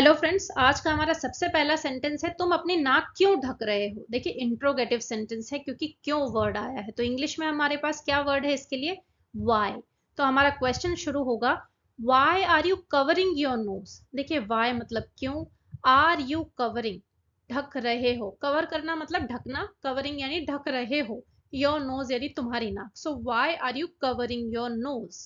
Hello friends, आज का हमारा सबसे पहला सेंटेंस है तुम अपनी नाक क्यों ढक रहे हो। देखिए इंट्रोगेटिव सेंटेंस है क्योंकि क्यों वर्ड आया है। तो इंग्लिश में हमारे पास क्या वर्ड है इसके लिए? वाई। तो हमारा क्वेश्चन शुरू होगा, why are you covering your nose. देखिए वाई मतलब क्यों, आर यू कवरिंग ढक रहे हो, कवर करना मतलब ढकना, कवरिंग यानी ढक रहे हो, योर नोज यानी तुम्हारी नाक। So why are you covering your nose.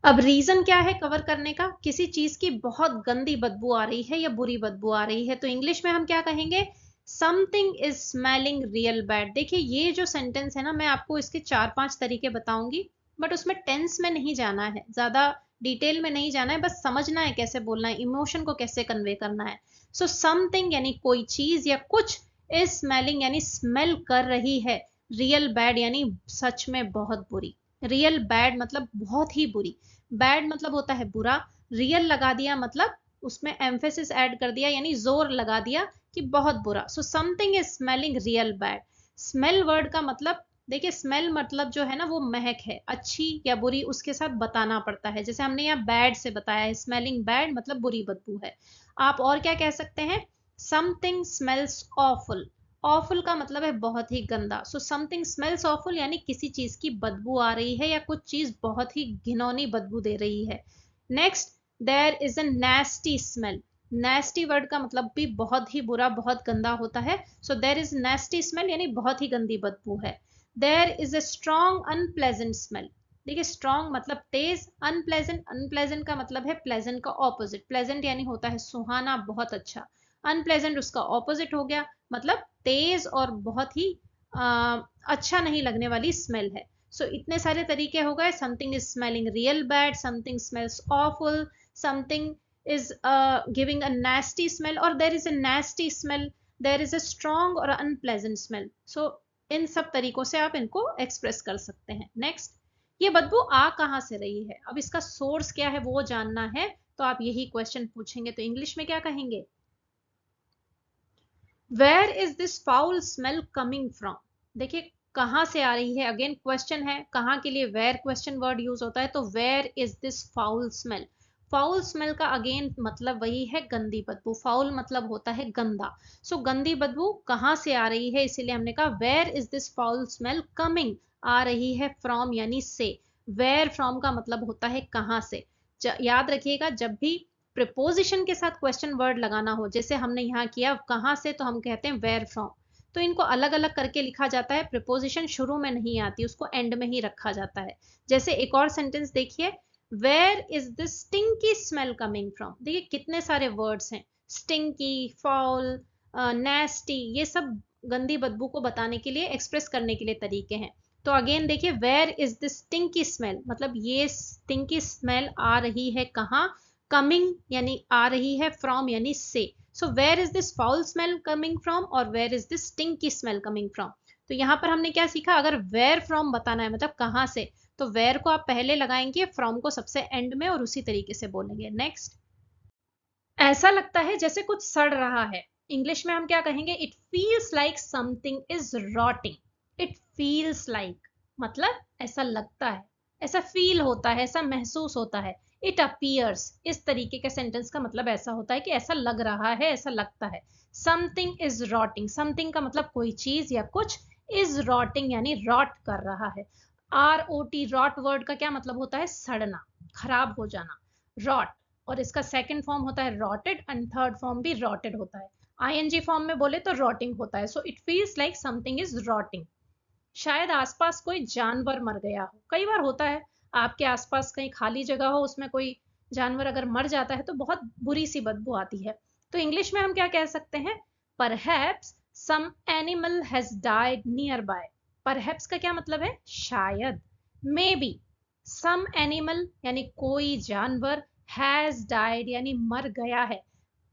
अब रीजन क्या है कवर करने का? किसी चीज की बहुत गंदी बदबू आ रही है या बुरी बदबू आ रही है। तो इंग्लिश में हम क्या कहेंगे? Something is smelling real bad. देखिए ये जो सेंटेंस है ना, मैं आपको इसके 4-5 तरीके बताऊंगी, बट उसमें टेंस में नहीं जाना है, ज्यादा डिटेल में नहीं जाना है, बस समझना है कैसे बोलना है, इमोशन को कैसे कन्वे करना है। सो समथिंग यानी कोई चीज या कुछ, इज स्मेलिंग यानी स्मेल कर रही है, रियल बैड यानी सच में बहुत बुरी। रियल बैड मतलब बहुत ही बुरी, बैड मतलब होता है बुरा, रियल लगा दिया मतलब उसमें एम्फेसिस ऐड कर दिया यानी जोर लगा दिया कि बहुत बुरा। So something is smelling real bad. Smell word का मतलब, देखिए स्मेल मतलब जो है ना वो महक है, अच्छी या बुरी उसके साथ बताना पड़ता है। जैसे हमने यहाँ बैड से बताया है, स्मेलिंग बैड मतलब बुरी बदबू है। आप और क्या कह सकते हैं? Something smells awful. ऑफुल का मतलब है बहुत ही गंदा। सो समथिंग स्मेल्स ऑफुल यानी किसी चीज की बदबू आ रही है या कुछ चीज बहुत ही घिनौनी बदबू दे रही है। Next, there is a nasty smell. Nasty word का मतलब भी बहुत ही बुरा, बहुत गंदा होता है। So there is nasty smell यानी बहुत ही गंदी बदबू है। There is a strong unpleasant smell. देखिए स्ट्रॉन्ग मतलब तेज, अनप्लेजेंट, अनप्लेजेंट का मतलब है प्लेजेंट का ऑपोजिट। प्लेजेंट यानी होता है सुहाना, बहुत अच्छा, अनप्लेजेंट उसका ऑपोजिट हो गया, मतलब तेज और बहुत ही अच्छा नहीं लगने वाली स्मेल है। सो इतने सारे तरीके हो गए, something is smelling real bad, something smells awful, something is giving a nasty smell, or there is a nasty smell, there is a strong or unpleasant smell. So इन सब तरीकों से आप इनको एक्सप्रेस कर सकते हैं। नेक्स्ट, ये बदबू आ कहाँ से रही है? अब इसका सोर्स क्या है वो जानना है, तो आप यही क्वेश्चन पूछेंगे। तो इंग्लिश में क्या कहेंगे? Where is this foul smell coming from. देखिए कहां से आ रही है, अगेन क्वेश्चन है, कहां के लिए वेयर क्वेश्चन वर्ड यूज होता है। तो where is this foul smell. Foul smell का अगेन मतलब वही है गंदी बदबू, फाउल मतलब होता है गंदा। सो गंदी बदबू कहां से आ रही है, इसीलिए हमने कहा where is this foul smell coming, आ रही है फ्रॉम यानी से। वेयर फ्रॉम का मतलब होता है कहां से। याद रखिएगा जब भी प्रिपोजिशन के साथ क्वेश्चन वर्ड लगाना हो, जैसे हमने यहाँ किया कहाँ से, तो हम कहते हैं वेयर फ्रॉम। तो इनको अलग अलग करके लिखा जाता है, प्रिपोजिशन शुरू में नहीं आती, उसको एंड में ही रखा जाता है। जैसे एक और सेंटेंस देखिए, where is this stinky smell coming from. देखिए कितने सारे वर्ड्स हैं, स्टिंकी, फाउल, नेस्टी, ये सब गंदी बदबू को बताने के लिए, एक्सप्रेस करने के लिए तरीके हैं। तो अगेन देखिए, where is this stinky smell मतलब ये स्टिंकी स्मेल आ रही है कहाँ, कमिंग यानी आ रही है, फ्रॉम यानी से। So where is this foul smell coming from और where is this stinky smell coming from. तो यहाँ पर हमने क्या सीखा, अगर वेयर फ्रॉम बताना है मतलब कहाँ से, तो वेयर को आप पहले लगाएंगे, फ्रॉम को सबसे एंड में, और उसी तरीके से बोलेंगे। नेक्स्ट, ऐसा लगता है जैसे कुछ सड़ रहा है। इंग्लिश में हम क्या कहेंगे? It feels like something is rotting. It feels like मतलब ऐसा लगता है, ऐसा फील होता है, ऐसा महसूस होता है। इट अपीयर्स, इस तरीके के सेंटेंस का मतलब ऐसा होता है कि ऐसा लग रहा है, ऐसा लगता है। समथिंग इज रॉटिंग, समथिंग का मतलब कोई चीज या कुछ, इज रॉटिंग यानी रॉट कर रहा है। R O T, rot word का क्या मतलब होता है? सड़ना, खराब हो जाना, रॉट। और इसका सेकंड फॉर्म होता है रॉटेड एंड थर्ड फॉर्म भी रॉटेड होता है। आईएनजी फॉर्म में बोले तो रॉटिंग होता है। So it feels like something is rotting. शायद आसपास कोई जानवर मर गया हो, कई बार होता है आपके आसपास कहीं खाली जगह हो, उसमें कोई जानवर अगर मर जाता है तो बहुत बुरी सी बदबू आती है। तो इंग्लिश में हम क्या कह सकते हैं? Perhaps some animal has died nearby. Perhaps का क्या मतलब है? शायद। मे बी सम एनिमल यानी कोई जानवर, हैज डाइड यानी मर गया है।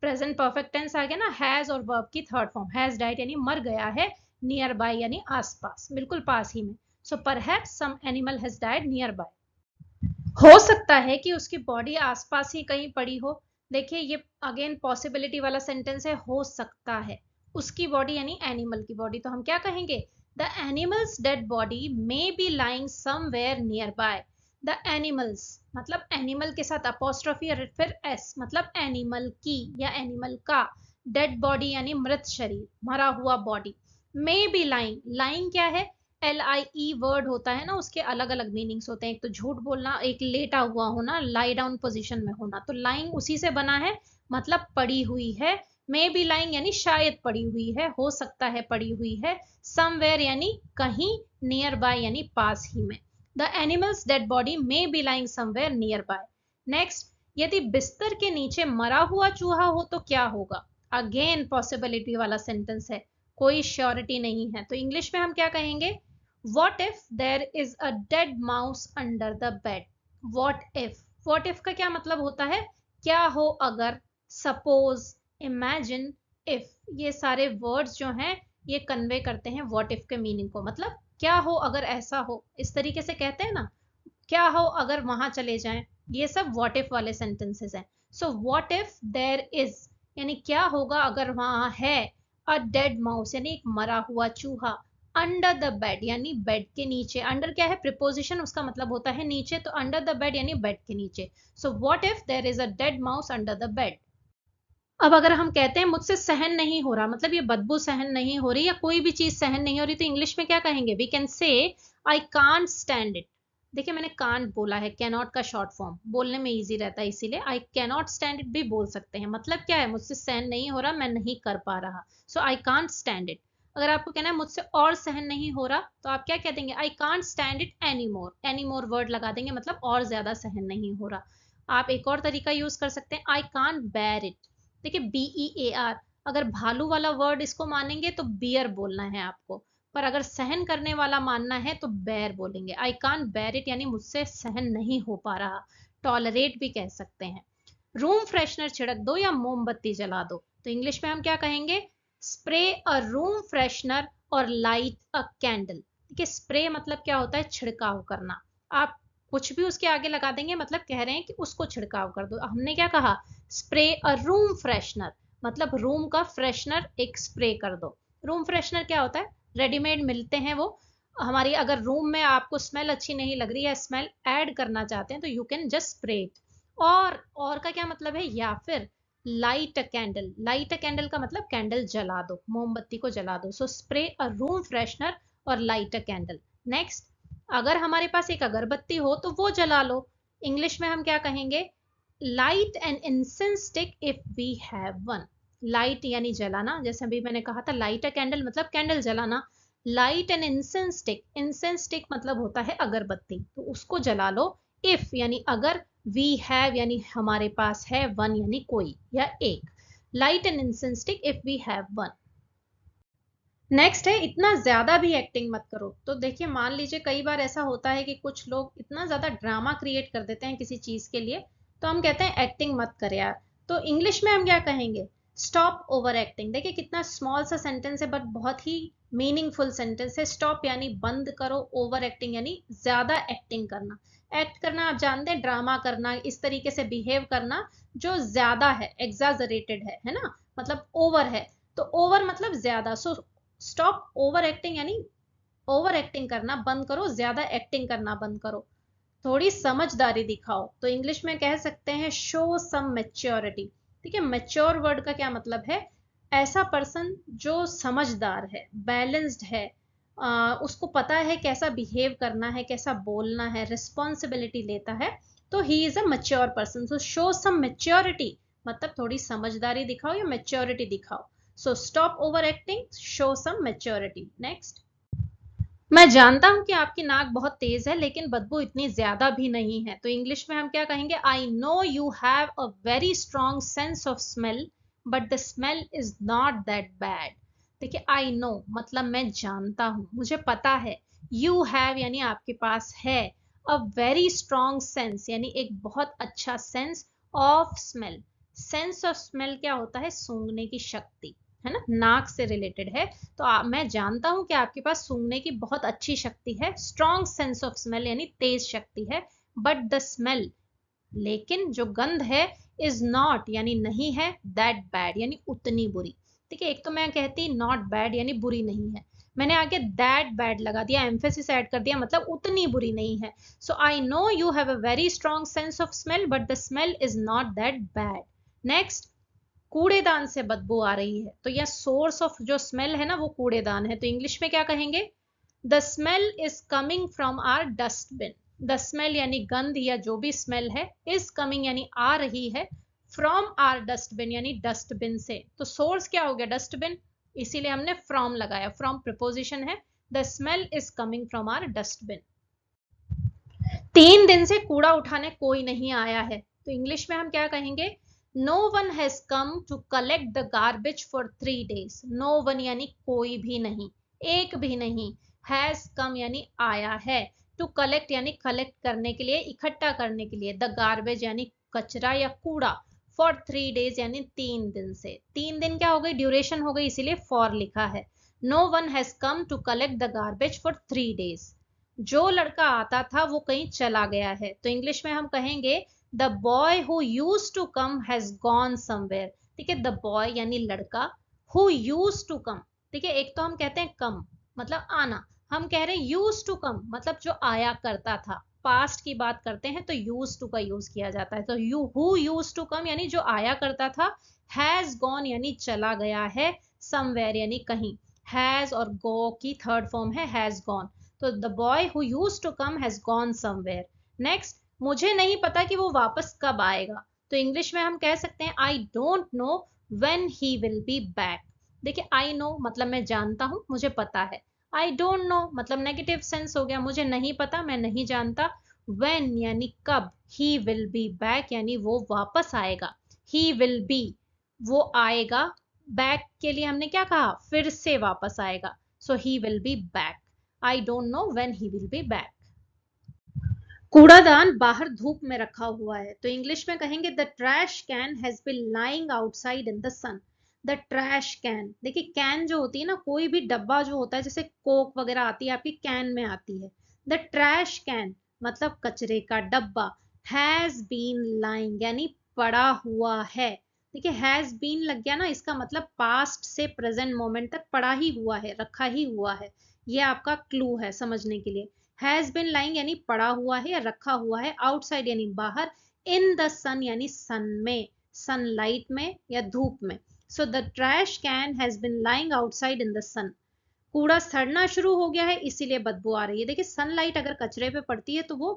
प्रेजेंट परफेक्ट टेंस आ गया ना, हैज और वर्ब की थर्ड फॉर्म, हैज डाइड यानी मर गया है, नियर बाय यानी आसपास, बिल्कुल पास ही में। So perhaps some animal has died nearby. हो सकता है कि उसकी बॉडी आसपास ही कहीं पड़ी हो। देखिए ये अगेन पॉसिबिलिटी वाला सेंटेंस है, हो सकता है। उसकी बॉडी यानी एनिमल की बॉडी, तो हम क्या कहेंगे? The animals dead body may be lying somewhere near by. The animals मतलब एनिमल के साथ अपोस्ट्रोफी और फिर एस मतलब एनिमल की या एनिमल का, डेड बॉडी यानी मृत शरीर, मरा हुआ body, may be lying, lying क्या है, LIE वर्ड होता है ना, उसके अलग अलग मीनिंग्स होते हैं, एक तो झूठ बोलना, एक लेटा हुआ होना, लाई डाउन पोजीशन में होना, तो लाइंग उसी से बना है, मतलब पड़ी हुई है, मे बी लाइंग यानी शायद पड़ी हुई है, हो सकता है पड़ी हुई है, समवेयर यानी कहीं, नियर बाय यानी पास ही में, the animals dead body may be lying somewhere near by. Next, यदि बिस्तर के नीचे मरा हुआ चूहा हो तो क्या होगा, अगेन पॉसिबिलिटी वाला सेंटेंस है, कोई श्योरिटी नहीं है, तो इंग्लिश में हम क्या कहेंगे, what if there is a dead mouse under the bed, what if का क्या मतलब होता है, क्या हो अगर, सपोज, इमेजिन, इफ, ये सारे वर्ड्स जो हैं ये कन्वे करते हैं व्हाट इफ के मीनिंग को, मतलब क्या हो अगर ऐसा हो, इस तरीके से कहते हैं ना, क्या हो अगर वहां चले जाएं, ये सब व्हाट इफ वाले सेंटेंसेस हैं। So what if there is यानी क्या होगा अगर वहां है, अ डेड माउस यानी एक मरा हुआ चूहा, अंडर द बेड यानी बेड के नीचे, अंडर क्या है प्रीपोजिशन, उसका मतलब होता है नीचे, तो अंडर द बेड यानी बेड के नीचे, so what if there is a dead mouse under the bed. अब अगर हम कहते हैं मुझसे सहन नहीं हो रहा, मतलब ये बदबू सहन नहीं हो रही या कोई भी चीज सहन नहीं हो रही, तो इंग्लिश में क्या कहेंगे, we can say I can't stand it. देखिए मैंने कांट बोला है, कैनॉट का शॉर्ट फॉर्म, बोलने में इजी रहता है, इसीलिए आई कैनॉट स्टैंड इट भी बोल सकते हैं, मतलब क्या है, मुझसे सहन नहीं हो रहा, मैं नहीं कर पा रहा, सो आई कांट स्टैंड इट। अगर आपको कहना है मुझसे और सहन नहीं हो रहा, तो आप क्या कह देंगे, I can't stand it any more word लगा देंगे, मतलब और ज्यादा सहन नहीं हो रहा। आप एक और तरीका यूज कर सकते हैं, आई कांट बेयर इट। देखिए BEAR, अगर भालू वाला वर्ड इसको मानेंगे तो बियर बोलना है आपको, पर अगर सहन करने वाला मानना है तो बेर बोलेंगे, आई कांट बेर इट यानी मुझसे सहन नहीं हो पा रहा, टॉलरेट भी कह सकते हैं। रूम फ्रेशनर छिड़क दो या मोमबत्ती जला दो, तो इंग्लिश में हम क्या कहेंगे, स्प्रे अ रूम फ्रेशनर और लाइट अ कैंडल। देखिए स्प्रे मतलब क्या होता है, छिड़काव करना, आप कुछ भी उसके आगे लगा देंगे, मतलब कह रहे हैं कि उसको छिड़काव कर दो, हमने क्या कहा, स्प्रे अ रूम फ्रेशनर, मतलब रूम का फ्रेशनर एक स्प्रे कर दो। रूम फ्रेशनर क्या होता है, रेडीमेड मिलते हैं वो, हमारी अगर रूम में आपको स्मेल अच्छी नहीं लग रही है, स्मेल ऐड करना चाहते हैं, तो you can just spray it. और का क्या मतलब है, या फिर light a candle, light a candle का मतलब कैंडल जला दो, मोमबत्ती को जला दो, सो स्प्रे अ रूम फ्रेशनर और लाइट अ कैंडल। नेक्स्ट, अगर हमारे पास एक अगरबत्ती हो तो वो जला लो, इंग्लिश में हम क्या कहेंगे, light an incense stick if we have one. Light यानी जलाना, जैसे अभी मैंने कहा था लाइट अ कैंडल मतलब कैंडल जलाना, लाइट एन इंसेंस स्टिक मतलब होता है अगरबत्ती, तो उसको जला लो, इफ यानी अगर, वी हैव यानी हमारे पास है, वन यानी कोई या एक, light an incense stick if we have one. Next है, इतना ज्यादा भी एक्टिंग मत करो, तो देखिए मान लीजिए कई बार ऐसा होता है कि कुछ लोग इतना ज्यादा ड्रामा क्रिएट कर देते हैं किसी चीज के लिए, तो हम कहते हैं एक्टिंग मत कर यार, तो इंग्लिश में हम क्या कहेंगे, स्टॉप ओवर एक्टिंग। देखिए कितना स्मॉल सा सेंटेंस है बट बहुत ही मीनिंगफुल सेंटेंस है, स्टॉप यानी बंद करो, ओवर एक्टिंग यानी ज्यादा एक्टिंग करना, एक्ट करना आप जानते हैं, ड्रामा करना, इस तरीके से बिहेव करना जो ज्यादा है, एग्जाजरेटेड है ना, मतलब ओवर है, तो ओवर मतलब ज्यादा, सो स्टॉप ओवर एक्टिंग यानी ओवर एक्टिंग करना बंद करो, ज्यादा एक्टिंग करना बंद करो, थोड़ी समझदारी दिखाओ, तो इंग्लिश में कह सकते हैं शो सम मेच्योरिटी। ठीक है, मेच्योर वर्ड का क्या मतलब है, ऐसा पर्सन जो समझदार है, बैलेंस्ड है, उसको पता है कैसा बिहेव करना है, कैसा बोलना है, रिस्पॉन्सिबिलिटी लेता है, तो he is a mature person, so show some maturity मतलब थोड़ी समझदारी दिखाओ या मेच्योरिटी दिखाओ, so stop overacting, show some maturity. Next, मैं जानता हूं कि आपकी नाक बहुत तेज है लेकिन बदबू इतनी ज्यादा भी नहीं है, तो इंग्लिश में हम क्या कहेंगे, आई know you have a very strong sense of smell but the smell is not that bad. देखिए आई नो मतलब मैं जानता हूं, मुझे पता है, यू हैव यानी आपके पास है, अ वेरी स्ट्रॉन्ग सेंस यानी एक बहुत अच्छा sense of smell, sense of smell क्या होता है, सूंघने की शक्ति, है ना, नाक से रिलेटेड है, तो मैं जानता हूं कि आपके पास सूंघने की बहुत अच्छी शक्ति है, स्ट्रॉन्ग सेंस ऑफ स्मेल यानी तेज शक्ति है, बट द स्मेल लेकिन जो गंध है, इज नॉट यानी नहीं है, दैट बैड यानी उतनी बुरी। ठीक है, एक तो मैं कहती नॉट बैड यानी बुरी नहीं है, मैंने आगे दैट बैड लगा दिया, एम्फेसिस ऐड कर दिया, मतलब उतनी बुरी नहीं है. So I know you have a very strong sense of smell but the smell is not that bad. Next, कूड़ेदान से बदबू आ रही है, तो यह सोर्स ऑफ जो स्मेल है ना वो कूड़ेदान है, तो इंग्लिश में क्या कहेंगे? The smell is coming from our dustbin. The smell यानी गंध या जो भी स्मेल है, इज कमिंग यानी आ रही है, फ्रॉम आर डस्टबिन यानी डस्टबिन से. तो सोर्स क्या हो गया? डस्टबिन, इसीलिए हमने फ्रॉम लगाया, फ्रॉम प्रिपोजिशन है. The smell is coming from our dustbin. 3 दिन से कूड़ा उठाने कोई नहीं आया है, तो इंग्लिश में हम क्या कहेंगे? No one has come to collect the garbage for 3 days. No one यानी कोई भी नहीं, एक भी नहीं. हैज कम यानी आया है. टू कलेक्ट यानी कलेक्ट करने के लिए, इकट्ठा करने के लिए. द गार्बेज यानी कचरा या कूड़ा. फॉर 3 days यानी 3 दिन से. 3 दिन क्या हो गई? ड्यूरेशन हो गई, इसीलिए फॉर लिखा है. No one has come to collect the garbage for 3 days. जो लड़का आता था वो कहीं चला गया है, तो इंग्लिश में हम कहेंगे the boy who used to come has gone somewhere. ठीक है, द बॉय यानी लड़का, हु यूज्ड टू कम. ठीक है, एक तो हम कहते हैं कम मतलब आना, हम कह रहे हैं यूज्ड टू कम मतलब जो आया करता था. पास्ट की बात करते हैं तो यूज्ड टू का यूज किया जाता है, तो you who used to come यानी जो आया करता था. हैज गॉन यानी चला गया है, समवेयर यानी कहीं. हैज और गो की थर्ड फॉर्म है हैज गॉन. तो the boy who used to come has gone somewhere. Next, मुझे नहीं पता कि वो वापस कब आएगा, तो इंग्लिश में हम कह सकते हैं I don't know when he will be back. देखिए, आई नो मतलब मैं जानता हूं, मुझे पता है. आई डोंट नो मतलब नेगेटिव सेंस हो गया, मुझे नहीं पता, मैं नहीं जानता. व्हेन यानी कब, ही विल बी बैक यानी वो वापस आएगा. ही विल बी वो आएगा, बैक के लिए हमने क्या कहा? फिर से वापस आएगा. So he will be back. I don't know when he will be back. कूड़ादान बाहर धूप में रखा हुआ है, तो इंग्लिश में कहेंगे the trash can has been lying outside in the sun. The trash can, देखिए कैन जो होती है ना, कोई भी डब्बा जो होता है, जैसे कोक वगैरह आती है आपकी कैन में आती है. द ट्रैश कैन मतलब कचरे का डब्बा. हैज बीन लाइंग यानी पड़ा हुआ है. देखिए हैज बीन लग गया ना, इसका मतलब पास्ट से प्रेजेंट मोमेंट तक पड़ा ही हुआ है, रखा ही हुआ है. ये आपका क्लू है समझने के लिए. हैज बिन लाइंग यानी पड़ा हुआ है या रखा हुआ है. आउटसाइड यानी बाहर. इन द सन यानी सन में, सनलाइट में या धूप में. So the trash can has been lying outside in the sun. कूड़ा सड़ना शुरू हो गया है, इसीलिए बदबू आ रही है. देखिए सनलाइट अगर कचरे पे पड़ती है तो वो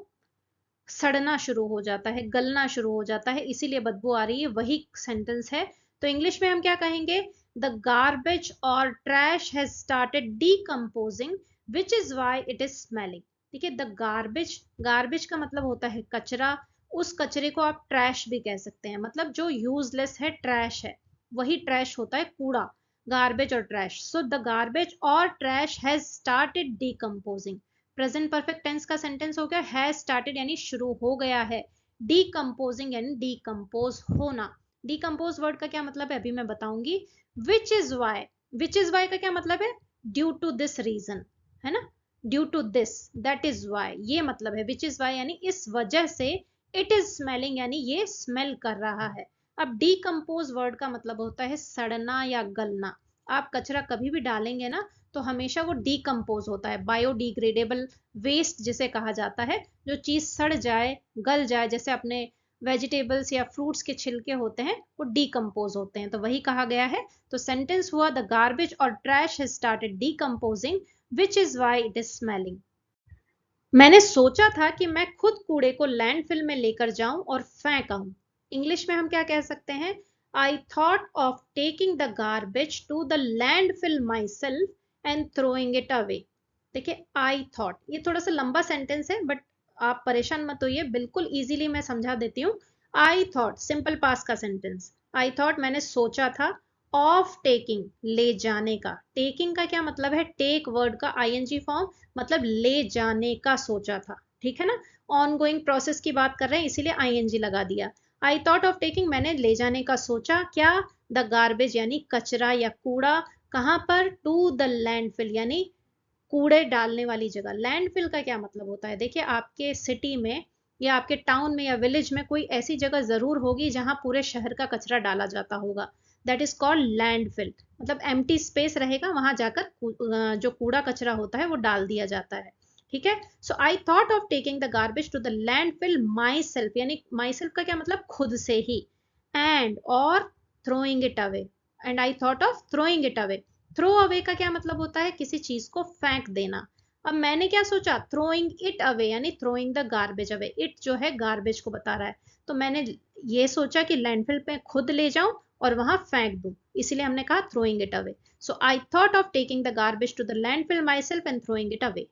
सड़ना शुरू हो जाता है, गलना शुरू हो जाता है, इसीलिए बदबू आ रही है. वही सेंटेंस है. तो इंग्लिश में हम क्या कहेंगे? द गार्बेज और trash has started decomposing which is why it is smelling. ठीक है, द गार्बेज, गार्बेज का मतलब होता है कचरा. उस कचरे को आप ट्रैश भी कह सकते हैं, मतलब जो यूजलेस है, ट्रैश है, वही ट्रैश होता है कूड़ा. गार्बेज और ट्रैश. सो द गार्बेज और trash has started decomposing. Present perfect tense का सेंटेंस हो गया. हैज स्टार्टेड यानी शुरू हो गया है. डीकम्पोजिंग यानी डीकम्पोज होना. डीकम्पोज वर्ड का क्या मतलब है अभी मैं बताऊंगी. Which is why, which is why का क्या मतलब है? ड्यू टू दिस रीजन, है ना. Due to this, that is why, ये मतलब है. विच इज वाई यानी इस वजह से. इट इज स्मेलिंग यानी ये स्मेल कर रहा है. अब डीकम्पोज वर्ड का मतलब होता है सड़ना या गलना. आप कचरा कभी भी डालेंगे ना तो हमेशा वो डीकम्पोज होता है. बायोडिग्रेडेबल वेस्ट जिसे कहा जाता है, जो चीज सड़ जाए, गल जाए, जैसे अपने वेजिटेबल्स या फ्रूट्स के छिलके होते हैं वो डीकम्पोज होते हैं, तो वही कहा गया है. तो सेंटेंस हुआ द गार्बेज और trash has started decomposing which is why it is smelling. मैंने सोचा था कि मैं खुद कूड़े को लैंडफिल में लेकर जाऊं और फेंक आऊं. इंग्लिश में हम क्या कह सकते हैं? I thought of taking the garbage to the landfill myself and throwing it away. देखिए आई थॉट, ये थोड़ा सा लंबा सेंटेंस है बट आप परेशान मत होइए, बिल्कुल इजीली मैं समझा देती हूँ. आई थॉट सिंपल पास्ट का सेंटेंस. आई थॉट मैंने सोचा था. ऑफ टेकिंग ले जाने का. टेकिंग का क्या मतलब है? टेक वर्ड का आईएनजी फॉर्म, मतलब ले जाने का सोचा था. ठीक है ना, ऑन गोइंग प्रोसेस की बात कर रहे हैं इसीलिए आईएनजी लगा दिया. आई थॉट ऑफ टेकिंग मैंने ले जाने का सोचा. क्या? द गार्बेज यानी कचरा या कूड़ा. कहां पर? टू द लैंडफिल यानी कूड़े डालने वाली जगह. लैंडफिल का क्या मतलब होता है? देखिए आपके सिटी में या आपके टाउन में या विलेज में कोई ऐसी जगह जरूर होगी जहां पूरे शहर का कचरा डाला जाता होगा. That is called landfill. मतलब एम्प्टी स्पेस रहेगा, वहां जाकर जो कूड़ा कचरा होता है वो डाल दिया जाता है, ठीक है। So I thought of taking the garbage to the landfill myself, यानी माई सेल्फ का क्या मतलब, खुद से ही, एंड और throwing it away, and I thought of throwing it away. Throw away का क्या मतलब होता है, किसी चीज को फेंक देना। अब मैंने क्या सोचा, थ्रोइंग इट अवे यानी throwing the garbage away, it जो है गार्बेज को बता रहा है, तो मैंने ये सोचा कि लैंडफिल पे खुद ले जाऊं और वहां फेंक दूं, इसीलिए हमने कहा throwing it away. So I thought of taking the garbage to the landfill myself and throwing it away.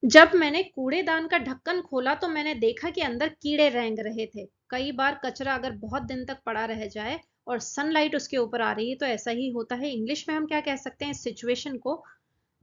जब मैंने कूड़ेदान का ढक्कन खोला तो मैंने देखा कि अंदर कीड़े रेंग रहे थे। कई बार कचरा अगर बहुत दिन तक पड़ा रह जाए और सनलाइट उसके ऊपर आ रही है तो ऐसा ही होता है। इंग्लिश में हम क्या कह सकते हैं इस सिचुएशन को,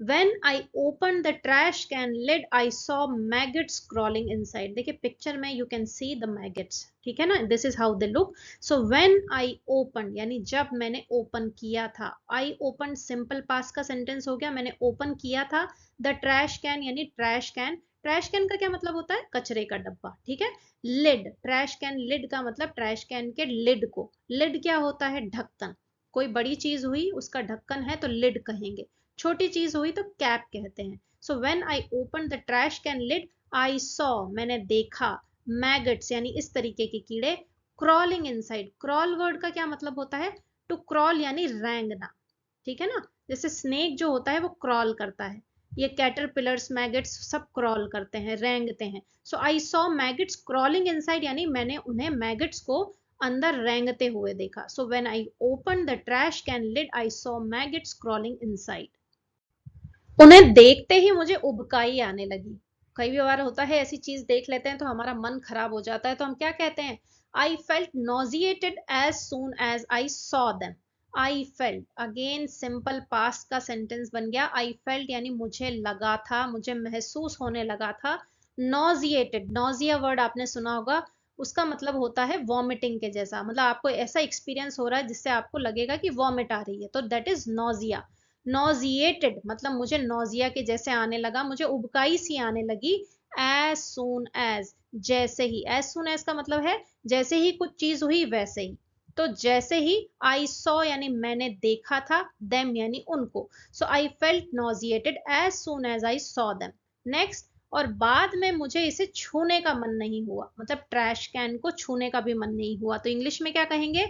When I opened the trash can lid, I saw maggots crawling inside. देखिए पिक्चर में you can see the maggots, ठीक है ना, this is how they look. So when I opened यानी जब मैंने ओपन किया था, I opened simple past का सेंटेंस हो गया, मैंने ओपन किया था। the trash can यानी ट्रैश कैन, ट्रैश कैन का क्या मतलब होता है, कचरे का डब्बा, ठीक है। लिड, ट्रैश कैन लिड का मतलब ट्रैश कैन के लिड को, लिड क्या होता है, ढक्कन। कोई बड़ी चीज हुई उसका ढक्कन है तो लिड कहेंगे, छोटी चीज हुई तो कैप कहते हैं। So when I open the trash can lid I saw, मैंने देखा, मैगट्स यानी इस तरीके के कीड़े, क्रॉलिंग इनसाइड, क्रॉल वर्ड का क्या मतलब होता है, टू क्रॉल यानी रेंगना, ठीक है ना। जैसे स्नेक जो होता है वो क्रॉल करता है, ये कैटरपिलर्स मैगट्स सब क्रॉल करते हैं, रेंगते हैं। So I saw maggots crawling inside यानी मैंने उन्हें मैगट्स को अंदर रेंगते हुए देखा। So when I open the trash can lid I saw maggots crawling inside. उन्हें देखते ही मुझे उबकाई आने लगी। कई बार होता है ऐसी चीज देख लेते हैं तो हमारा मन खराब हो जाता है, तो हम क्या कहते हैं, I felt nauseated as soon as I saw them. I felt again simple past का सेंटेंस बन गया, आई फेल्ट यानी मुझे लगा था, मुझे महसूस होने लगा था। नॉजिएटेड, नॉजिया वर्ड आपने सुना होगा, उसका मतलब होता है वॉमिटिंग के जैसा, मतलब आपको ऐसा एक्सपीरियंस हो रहा है जिससे आपको लगेगा कि वॉमिट आ रही है, तो दैट इज नॉजिया। नॉजिएटेड मतलब मुझे नॉजिया के जैसे आने लगा, मुझे उबकाई सी आने लगी। एज सून एज, जैसे ही, एज सून एज का मतलब है जैसे ही कुछ चीज हुई वैसे ही, तो जैसे ही आई सॉ यानी मैंने देखा था, देम यानी उनको, so I felt nauseated as soon as I saw them. Next, और बाद में मुझे इसे छूने का मन नहीं हुआ, मतलब ट्रैश कैन को छूने का भी मन नहीं हुआ, तो इंग्लिश में क्या कहेंगे,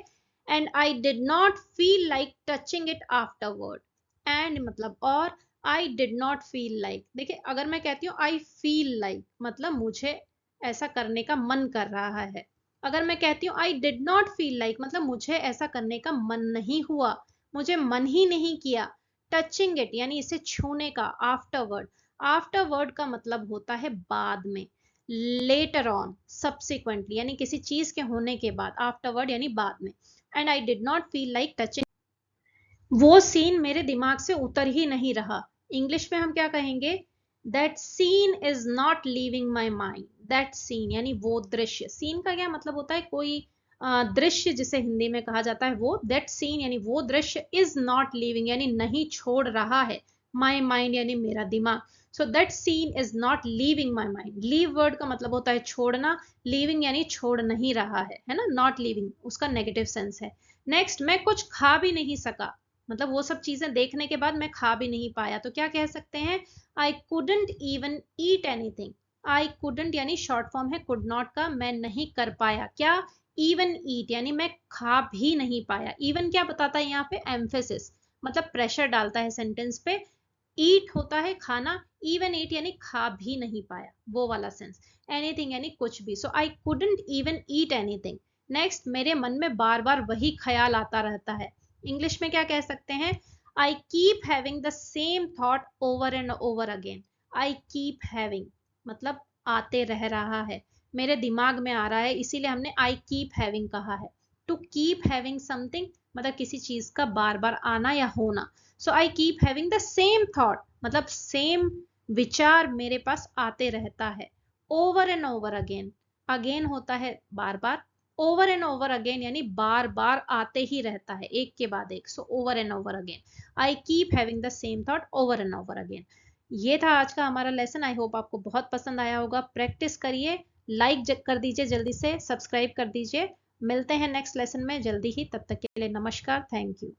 and I did not feel like touching it afterward. And मतलब और, I did not feel like, देखिए अगर मैं कहती हूँ आई फील लाइक मतलब मुझे ऐसा करने का मन कर रहा है, अगर मैं कहती हूँ I did not feel like मतलब मुझे ऐसा करने का मन नहीं हुआ, मुझे मन ही नहीं किया। टचिंग इट यानी इसे छूने का, आफ्टरवर्ड, आफ्टरवर्ड का मतलब होता है बाद में, लेटर ऑन, सब्सिक्वेंटली यानी किसी चीज के होने के बाद, आफ्टरवर्ड यानी बाद में। And I did not feel like touching, वो सीन मेरे दिमाग से उतर ही नहीं रहा। इंग्लिश में हम क्या कहेंगे, that scene is not leaving my mind. That scene यानी वो दृश्य, सीन का क्या मतलब होता है, कोई दृश्य जिसे हिंदी में कहा जाता है वो, दैट सीन यानी वो दृश्य, इज नॉट लीविंग यानी नहीं छोड़ रहा है, माई माइंड यानी मेरा दिमाग। So that scene is not leaving my mind, leave word का मतलब होता है छोड़ना, लीविंग यानी छोड़ नहीं रहा है ना, नॉट लीविंग उसका नेगेटिव सेंस है। नेक्स्ट, मैं कुछ खा भी नहीं सका, मतलब वो सब चीजें देखने के बाद मैं खा भी नहीं पाया, तो क्या कह सकते हैं, आई couldn't even eat anything. I couldn't यानी शॉर्ट फॉर्म है कुड नॉट का, मैं नहीं कर पाया क्या, इवन ईट यानी मैं खा भी नहीं पाया। इवन क्या बताता है यहाँ पे, एम्फेसिस, मतलब प्रेशर डालता है सेंटेंस पे। ईट होता है खाना, इवन ईट यानी खा भी नहीं पाया, वो वाला सेंस। एनीथिंग यानी कुछ भी, so I couldn't even eat anything. Next, मेरे मन में बार बार वही ख्याल आता रहता है। इंग्लिश में क्या कह सकते हैं, आई keep having the same thought over and over again. I keep having मतलब आते रह रहा है, मेरे दिमाग में आ रहा है, इसीलिए हमने आई कीप हैविंग कहा है। टू कीप हैविंग समथिंग मतलब किसी चीज का बार बार आना या होना। So I keep having the same thought मतलब सेम विचार मेरे पास आते रहता है। Over and over again, again होता है बार बार, ओवर एंड ओवर अगेन यानी बार बार आते ही रहता है एक के बाद एक, so over and over again, I keep having the same thought over and over again. ये था आज का हमारा लेसन, आई होप आपको बहुत पसंद आया होगा। प्रैक्टिस करिए, लाइक कर दीजिए, जल्दी से सब्सक्राइब कर दीजिए मिलते हैं नेक्स्ट लेसन में जल्दी ही, तब तक के लिए नमस्कार, थैंक यू।